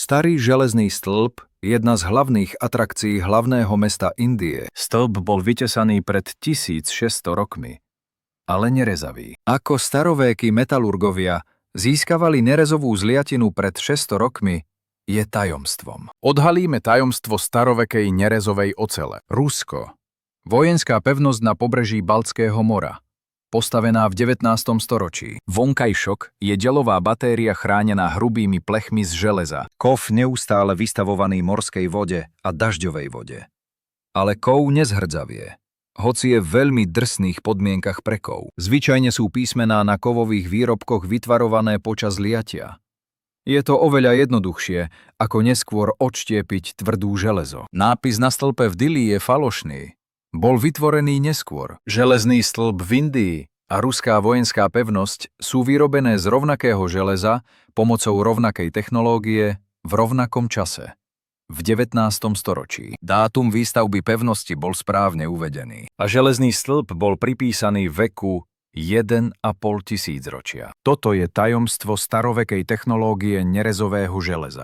Starý železný stĺp, jedna z hlavných atrakcií hlavného mesta Indie. Stĺp bol vytesaný pred 1600 rokmi, ale nerezavý. Ako starovéky metalurgovia získavali nerezovú zliatinu pred 600 rokmi, je tajomstvom. Odhalíme tajomstvo starovekej nerezovej ocele. Rusko. Vojenská pevnosť na pobreží Baltského mora. Postavená v 19. storočí. Vonkajšok je delová batéria chránená hrubými plechmi z železa. Kov neustále vystavovaný morskej vode a dažďovej vode. Ale kov nezhrdzavie, hoci je v veľmi drsných podmienkach pre kov. Zvyčajne sú písmená na kovových výrobkoch vytvarované počas liatia. Je to oveľa jednoduchšie, ako neskôr odštiepiť tvrdú železo. Nápis na stĺpe v Dili je falošný. Bol vytvorený neskôr. Železný stĺp v Indii a ruská vojenská pevnosť sú vyrobené z rovnakého železa pomocou rovnakej technológie v rovnakom čase. V 19. storočí. Dátum výstavby pevnosti bol správne uvedený. A železný stĺp bol pripísaný veku 1,5 tisícročia. Toto je tajomstvo starovekej technológie nerezového železa.